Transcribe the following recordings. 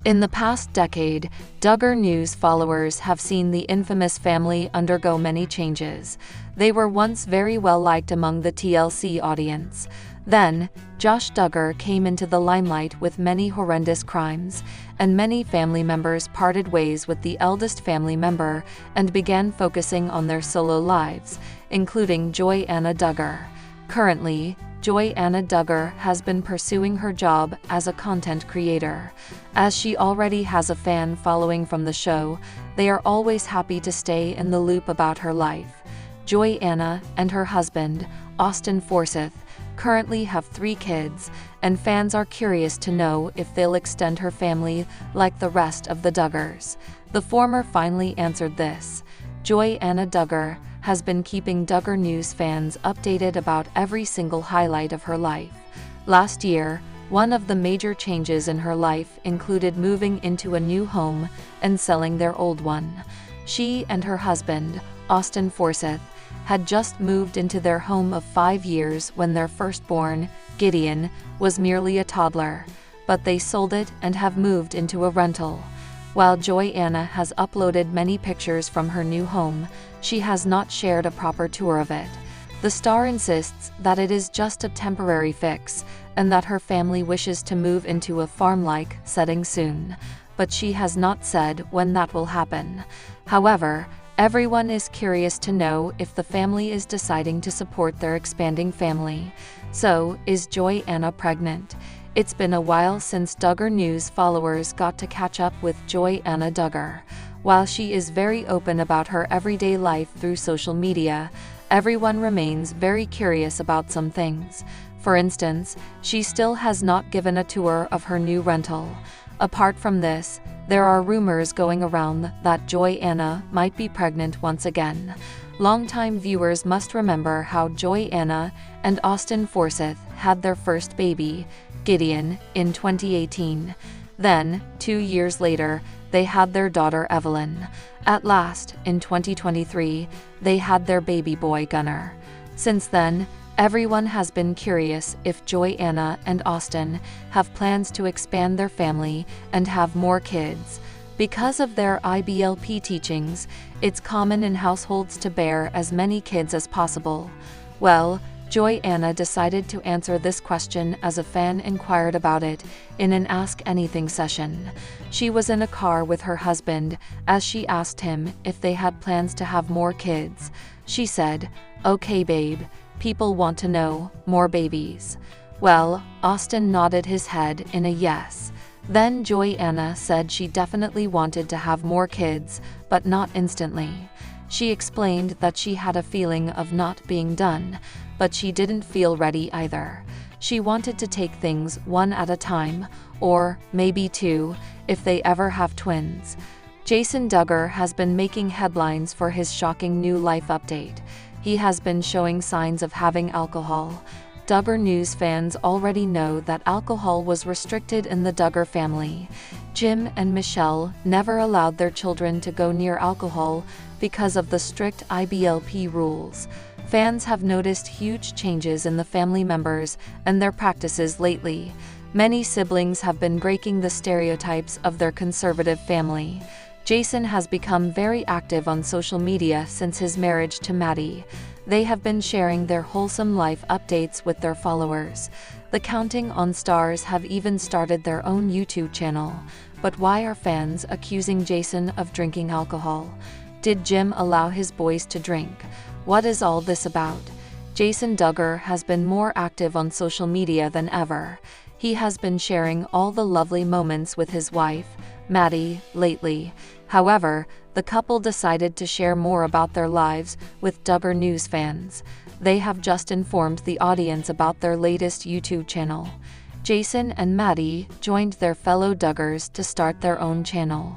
In the past decade, Duggar News followers have seen the infamous family undergo many changes. They were once very well liked among the TLC audience. Then, Josh Duggar came into the limelight with many horrendous crimes, and many family members parted ways with the eldest family member and began focusing on their solo lives, including Jana Duggar. Currently, Jana Duggar has been pursuing her job as a content creator. As she already has a fan following from the show, they are always happy to stay in the loop about her life. Jana and her husband, Austin Forsyth, currently have 3 kids, and fans are curious to know if they'll extend her family like the rest of the Duggars. The former finally answered this. Jana Duggar has been keeping Duggar News fans updated about every single highlight of her life. Last year, one of the major changes in her life included moving into a new home and selling their old one. She and her husband, Austin Forsyth, had just moved into their home of 5 years when their firstborn, Gideon, was merely a toddler, but they sold it and have moved into a rental. While Jana has uploaded many pictures from her new home, she has not shared a proper tour of it. The star insists that it is just a temporary fix and that her family wishes to move into a farm-like setting soon, but she has not said when that will happen. However, everyone is curious to know if the family is deciding to support their expanding family. So, is Jana pregnant? It's been a while since Duggar News followers got to catch up with Jana Duggar. While she is very open about her everyday life through social media, everyone remains very curious about some things. For instance, she still has not given a tour of her new rental. Apart from this, there are rumors going around that Jana might be pregnant once again. Longtime viewers must remember how Jana and Austin Forsyth had their first baby, Gideon, in 2018. Then, 2 years later, they had their daughter Evelyn. At last, in 2023, they had their baby boy Gunnar. Since then, everyone has been curious if Jana and Austin have plans to expand their family and have more kids. Because of their IBLP teachings, it's common in households to bear as many kids as possible. Well, Jana decided to answer this question as a fan inquired about it in an Ask Anything session. She was in a car with her husband as she asked him if they had plans to have more kids. She said, "Okay babe, people want to know, more babies." Well, Austin nodded his head in a yes. Then Jana said she definitely wanted to have more kids, but not instantly. She explained that she had a feeling of not being done, but she didn't feel ready either. She wanted to take things one at a time, or maybe 2, if they ever have twins. Jessa Duggar has been making headlines for his shocking new life update. He has been showing signs of having alcohol. Duggar News fans already know that alcohol was restricted in the Duggar family. Jim and Michelle never allowed their children to go near alcohol because of the strict IBLP rules. Fans have noticed huge changes in the family members and their practices lately. Many siblings have been breaking the stereotypes of their conservative family. Jason has become very active on social media since his marriage to Maddie. They have been sharing their wholesome life updates with their followers. The CountingOn stars have even started their own YouTube channel. But why are fans accusing Jason of drinking alcohol? Did Jim allow his boys to drink? What is all this about? Jessa Duggar has been more active on social media than ever. He has been sharing all the lovely moments with his wife, Maddie, lately. However, the couple decided to share more about their lives with Duggar News fans. They have just informed the audience about their latest YouTube channel. Jason and Maddie joined their fellow Duggars to start their own channel.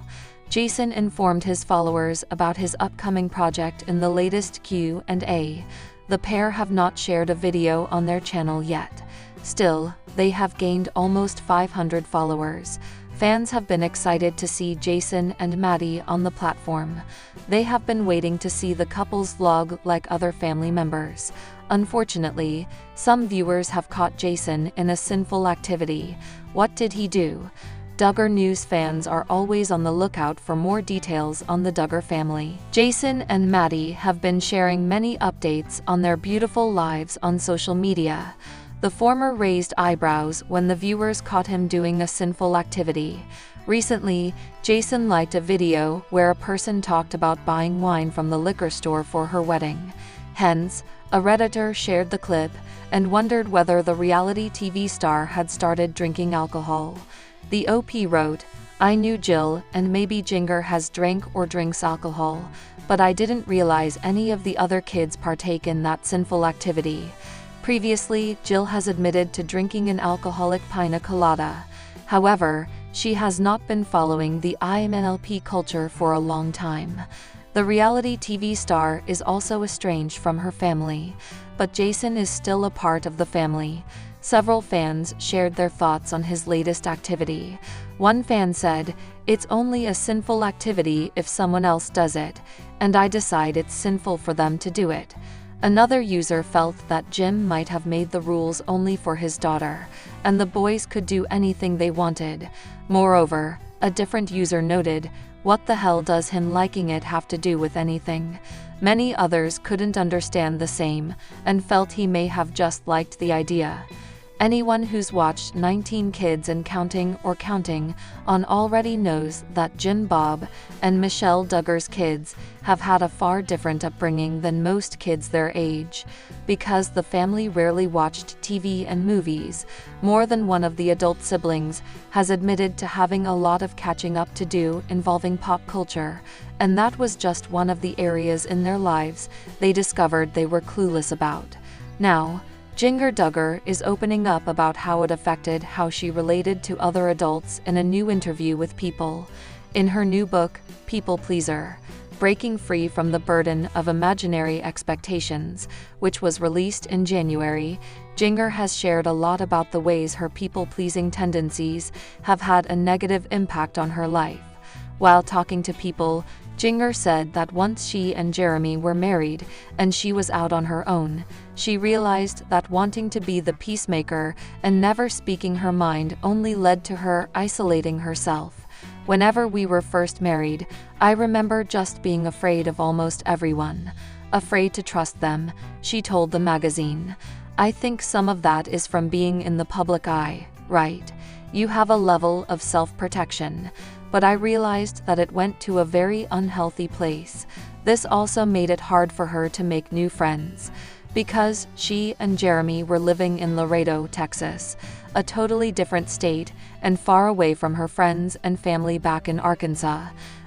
Jason informed his followers about his upcoming project in the latest Q&A. The pair have not shared a video on their channel yet. Still, they have gained almost 500 followers. Fans have been excited to see Jason and Maddie on the platform. They have been waiting to see the couple's vlog like other family members. Unfortunately, some viewers have caught Jason in a sinful activity. What did he do? Duggar News fans are always on the lookout for more details on the Duggar family. Jason and Maddie have been sharing many updates on their beautiful lives on social media. The former raised eyebrows when the viewers caught him doing a sinful activity. Recently, Jason liked a video where a person talked about buying wine from the liquor store for her wedding. Hence, a Redditor shared the clip and wondered whether the reality TV star had started drinking alcohol. The OP wrote, "I knew Jill and maybe Jinger has drank or drinks alcohol, but I didn't realize any of the other kids partake in that sinful activity." Previously, Jill has admitted to drinking an alcoholic pina colada. However, she has not been following the IMNLP culture for a long time. The reality TV star is also estranged from her family, but Jason is still a part of the family. Several fans shared their thoughts on his latest activity. One fan said, "It's only a sinful activity if someone else does it, and I decide it's sinful for them to do it." Another user felt that Jim might have made the rules only for his daughter, and the boys could do anything they wanted. Moreover, a different user noted, "What the hell does him liking it have to do with anything?" Many others couldn't understand the same, and felt he may have just liked the idea. Anyone who's watched 19 Kids and Counting or CountingOn already knows that Jim, Bob, and Michelle Duggar's kids have had a far different upbringing than most kids their age. Because the family rarely watched TV and movies, more than one of the adult siblings has admitted to having a lot of catching up to do involving pop culture, and that was just one of the areas in their lives they discovered they were clueless about. Now, Jinger Duggar is opening up about how it affected how she related to other adults in a new interview with People. In her new book, People Pleaser: Breaking Free from the Burden of Imaginary Expectations, which was released in January, Jinger has shared a lot about the ways her people-pleasing tendencies have had a negative impact on her life. While talking to People, Jinger said that once she and Jeremy were married and she was out on her own, she realized that wanting to be the peacemaker and never speaking her mind only led to her isolating herself. "Whenever we were first married, I remember just being afraid of almost everyone. Afraid to trust them," she told the magazine. "I think some of that is from being in the public eye, right? You have a level of self-protection. But I realized that it went to a very unhealthy place. This also made it hard for her to make new friends. Because she and Jeremy were living in Laredo, Texas, a totally different state and far away from her friends and family back in Arkansas.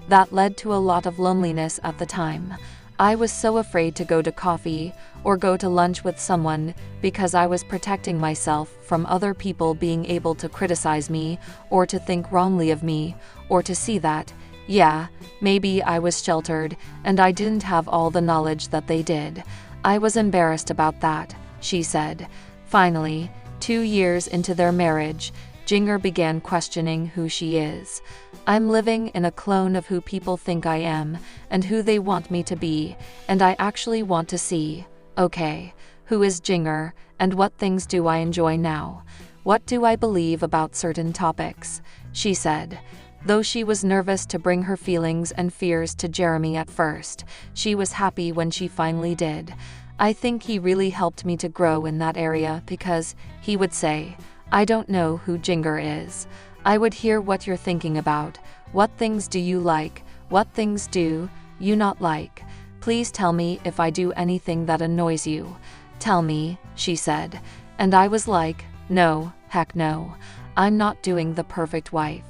That led to a lot of loneliness at the time. I was so afraid to go to coffee or go to lunch with someone because I was protecting myself from other people being able to criticize me or to think wrongly of me or to see that, yeah, maybe I was sheltered and I didn't have all the knowledge that they did. I was embarrassed about that," she said. Finally, 2 years into their marriage, Jinger began questioning who she is. "I'm living in a clone of who people think I am and who they want me to be, and I actually want to see, okay, who is Jinger and what things do I enjoy now? What do I believe about certain topics?" she said. Though she was nervous to bring her feelings and fears to Jeremy at first, she was happy when she finally did. "I think he really helped me to grow in that area because he would say, 'I don't know who Jinger is.' I would hear what you're thinking about. What things do you like? What things do you not like? Please tell me if I do anything that annoys you. Tell me," she said. And I was like, "No, heck no. I'm not doing the perfect wife."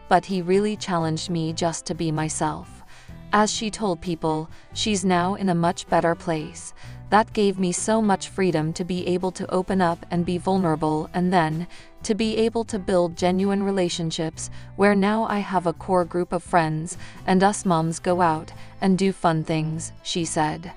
But he really challenged me just to be myself. As she told People, she's now in a much better place. That gave me so much freedom to be able to open up and be vulnerable, and then to be able to build genuine relationships where now I have a core group of friends and us moms go out and do fun things, she said.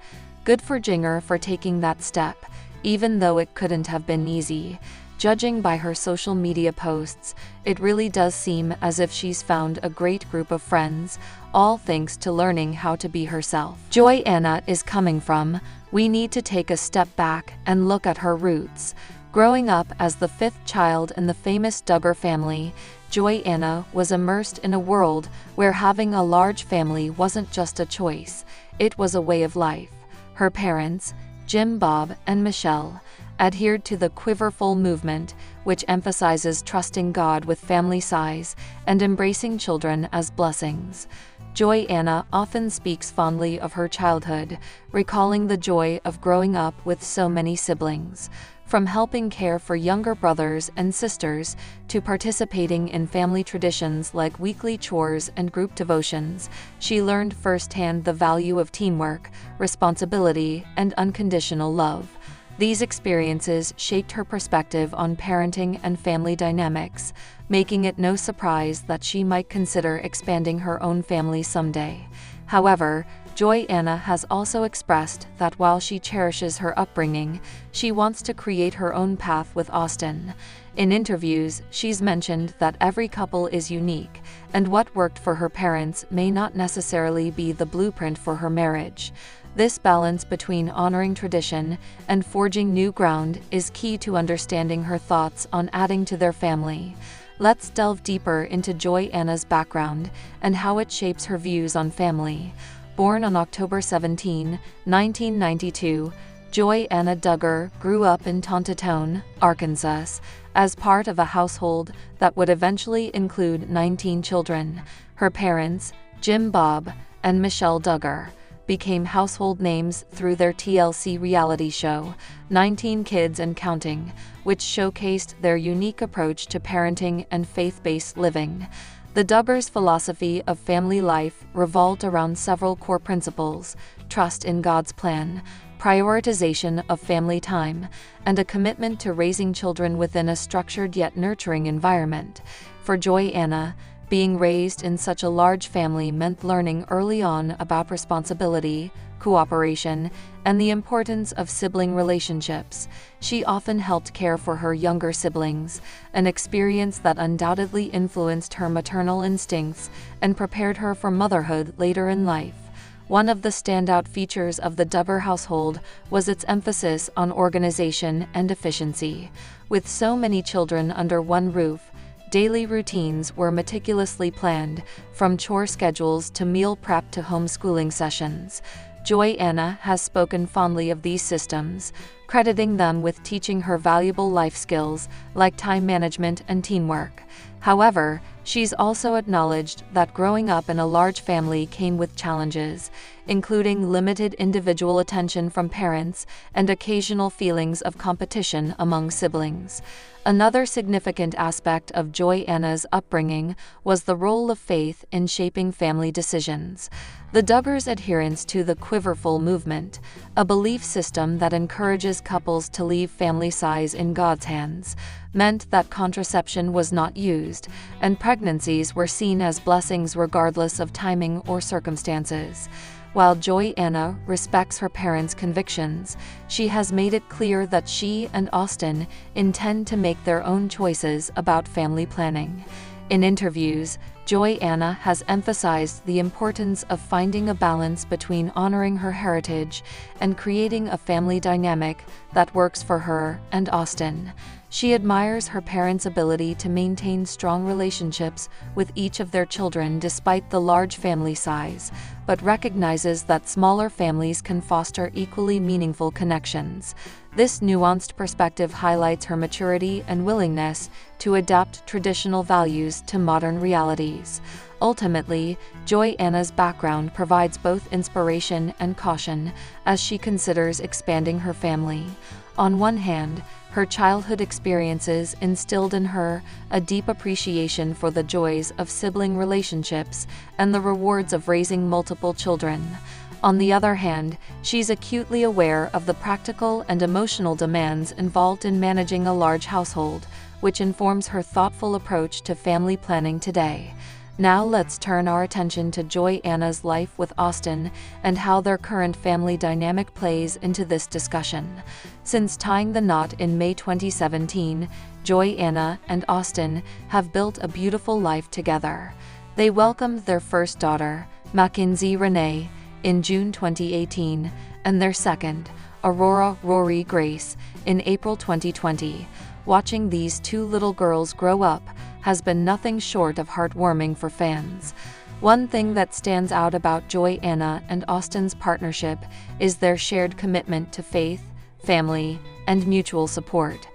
Good for Jinger for taking that step, even though it couldn't have been easy. Judging by her social media posts, it really does seem as if she's found a great group of friends, all thanks to learning how to be herself. Joy Anna is coming from, "We need to take a step back and look at her roots. Growing up as the fifth child in the famous Duggar family, Joanna was immersed in a world where having a large family wasn't just a choice, it was a way of life. Her parents, Jim, Bob, and Michelle, adhered to the Quiverfull movement, which emphasizes trusting God with family size and embracing children as blessings. Joanna often speaks fondly of her childhood, recalling the joy of growing up with so many siblings. From helping care for younger brothers and sisters to participating in family traditions like weekly chores and group devotions, she learned firsthand the value of teamwork, responsibility, and unconditional love. These experiences shaped her perspective on parenting and family dynamics, making it no surprise that she might consider expanding her own family someday. However, Joanna has also expressed that while she cherishes her upbringing, she wants to create her own path with Austin. In interviews, she's mentioned that every couple is unique, and what worked for her parents may not necessarily be the blueprint for her marriage. This balance between honoring tradition and forging new ground is key to understanding her thoughts on adding to their family. Let's delve deeper into Joanna's background and how it shapes her views on family. Born on October 17, 1992, Joanna Duggar grew up in Tontitown, Arkansas, as part of a household that would eventually include 19 children. Her parents, Jim, Bob, and Michelle Duggar, became household names through their TLC reality show, 19 Kids and Counting, which showcased their unique approach to parenting and faith-based living. The Duggars' philosophy of family life revolved around several core principles: trust in God's plan, prioritization of family time, and a commitment to raising children within a structured yet nurturing environment. For Joanna, being raised in such a large family meant learning early on about responsibility, cooperation, and the importance of sibling relationships. She often helped care for her younger siblings, an experience that undoubtedly influenced her maternal instincts and prepared her for motherhood later in life. One of the standout features of the Duggar household was its emphasis on organization and efficiency. With so many children under one roof, daily routines were meticulously planned, from chore schedules to meal prep to homeschooling sessions. Joanna has spoken fondly of these systems, crediting them with teaching her valuable life skills like time management and teamwork. However, she's also acknowledged that growing up in a large family came with challenges, including limited individual attention from parents and occasional feelings of competition among siblings. Another significant aspect of Joanna's upbringing was the role of faith in shaping family decisions. The Duggars' adherence to the Quiverfull movement, a belief system that encourages couples to leave family size in God's hands, meant that contraception was not used, and pregnancies were seen as blessings regardless of timing or circumstances. While Joanna respects her parents' convictions, she has made it clear that she and Austin intend to make their own choices about family planning. In interviews, Joanna has emphasized the importance of finding a balance between honoring her heritage and creating a family dynamic that works for her and Austin. She admires her parents' ability to maintain strong relationships with each of their children despite the large family size, but recognizes that smaller families can foster equally meaningful connections. This nuanced perspective highlights her maturity and willingness to adapt traditional values to modern realities. Ultimately, Joanna's background provides both inspiration and caution as she considers expanding her family. On one hand, her childhood experiences instilled in her a deep appreciation for the joys of sibling relationships and the rewards of raising multiple children. On the other hand, she's acutely aware of the practical and emotional demands involved in managing a large household, which informs her thoughtful approach to family planning today. Now let's turn our attention to Joanna's life with Austin and how their current family dynamic plays into this discussion. Since tying the knot in May 2017, Joanna and Austin have built a beautiful life together. They welcomed their first daughter, Mackenzie Renee, in June 2018, and their second, Aurora Rory Grace, in April 2020. Watching these two little girls grow up has been nothing short of heartwarming for fans. One thing that stands out about Joy-Anna and Austin's partnership is their shared commitment to faith, family, and mutual support.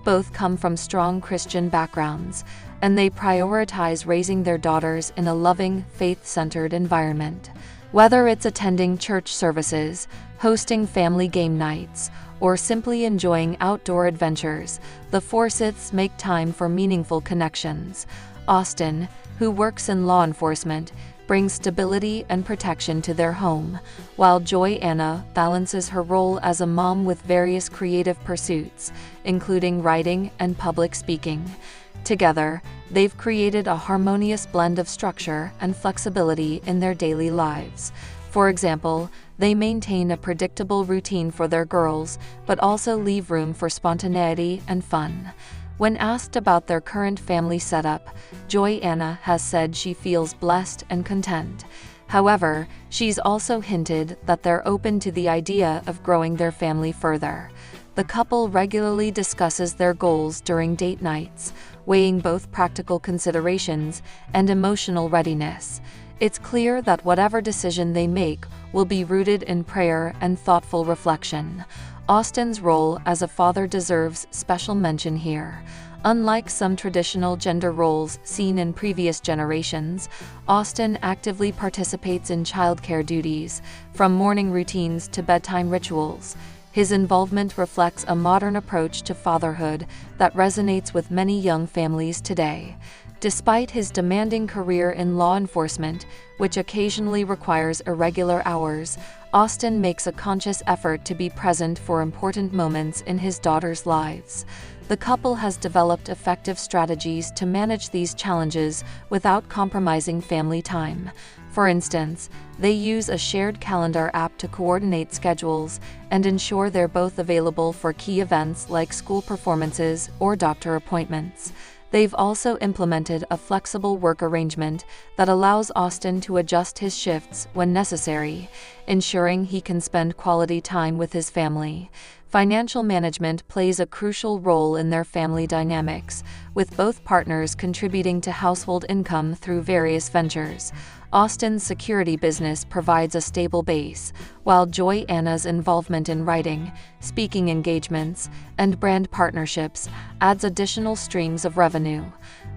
Both come from strong Christian backgrounds, and they prioritize raising their daughters in a loving, faith-centered environment. Whether it's attending church services, hosting family game nights, or simply enjoying outdoor adventures, the forsyths make time for meaningful connections. Austin, who works in law enforcement, brings stability and protection to their home, while Joy-Anna balances her role as a mom with various creative pursuits, including writing and public speaking. Together, they've created a harmonious blend of structure and flexibility in their daily lives. For example, they maintain a predictable routine for their girls, but also leave room for spontaneity and fun. When asked about their current family setup, Joy-Anna has said she feels blessed and content. However, she's also hinted that they're open to the idea of growing their family further. The couple regularly discusses their goals during date nights, weighing both practical considerations and emotional readiness. It's clear that whatever decision they make will be rooted in prayer and thoughtful reflection. Austin's role as a father deserves special mention here. Unlike some traditional gender roles seen in previous generations, Austin actively participates in childcare duties, from morning routines to bedtime rituals. His involvement reflects a modern approach to fatherhood that resonates with many young families today. Despite his demanding career in law enforcement, which occasionally requires irregular hours, Austin makes a conscious effort to be present for important moments in his daughters' lives. The couple has developed effective strategies to manage these challenges without compromising family time. For instance, they use a shared calendar app to coordinate schedules and ensure they're both available for key events like school performances or doctor appointments. They've also implemented a flexible work arrangement that allows Austin to adjust his shifts when necessary, ensuring he can spend quality time with his family. Financial management plays a crucial role in their family dynamics, with both partners contributing to household income through various ventures. Austin's security business provides a stable base, while Joy-Anna's involvement in writing, speaking engagements, and brand partnerships adds additional streams of revenue.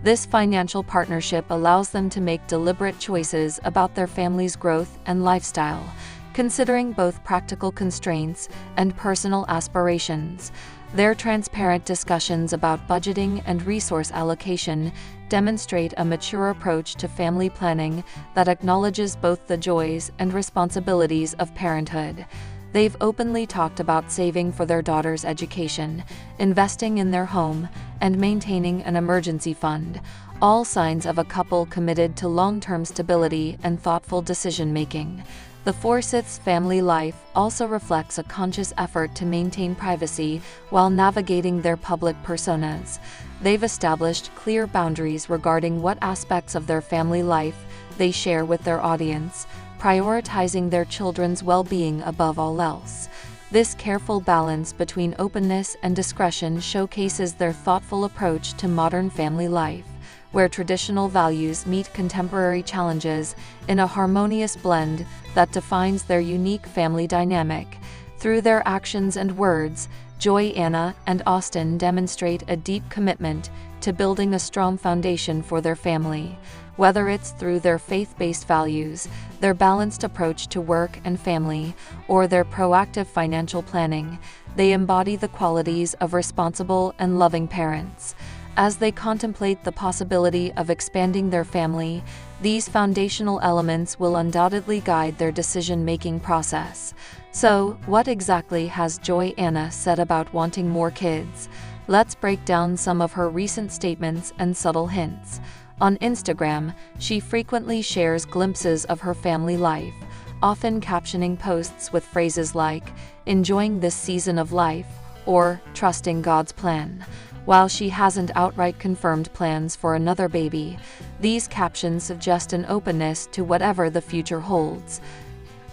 This financial partnership allows them to make deliberate choices about their family's growth and lifestyle, considering both practical constraints and personal aspirations. Their transparent discussions about budgeting and resource allocation demonstrate a mature approach to family planning that acknowledges both the joys and responsibilities of parenthood. They've openly talked about saving for their daughter's education, investing in their home, and maintaining an emergency fund, all signs of a couple committed to long-term stability and thoughtful decision-making. The forsyths' family life also reflects a conscious effort to maintain privacy while navigating their public personas. They've established clear boundaries regarding what aspects of their family life they share with their audience, prioritizing their children's well-being above all else. This careful balance between openness and discretion showcases their thoughtful approach to modern family life, where traditional values meet contemporary challenges in a harmonious blend that defines their unique family dynamic. Through their actions and words, Joy-Anna and Austin demonstrate a deep commitment to building a strong foundation for their family. Whether it's through their faith-based values, their balanced approach to work and family, or their proactive financial planning, they embody the qualities of responsible and loving parents. As they contemplate the possibility of expanding their family, these foundational elements will undoubtedly guide their decision-making process. So, what exactly has Joy-Anna said about wanting more kids? Let's break down some of her recent statements and subtle hints. On Instagram, she frequently shares glimpses of her family life, often captioning posts with phrases like, "enjoying this season of life," or "trusting God's plan." While she hasn't outright confirmed plans for another baby, these captions suggest an openness to whatever the future holds.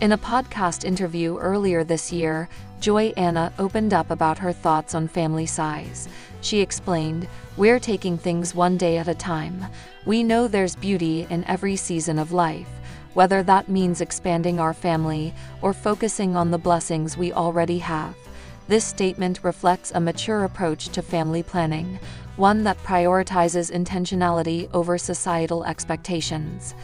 In a podcast interview earlier this year, Joy-Anna opened up about her thoughts on family size. She explained, "We're taking things one day at a time. We know there's beauty in every season of life, whether that means expanding our family or focusing on the blessings we already have." This statement reflects a mature approach to family planning, one that prioritizes intentionality over societal expectations.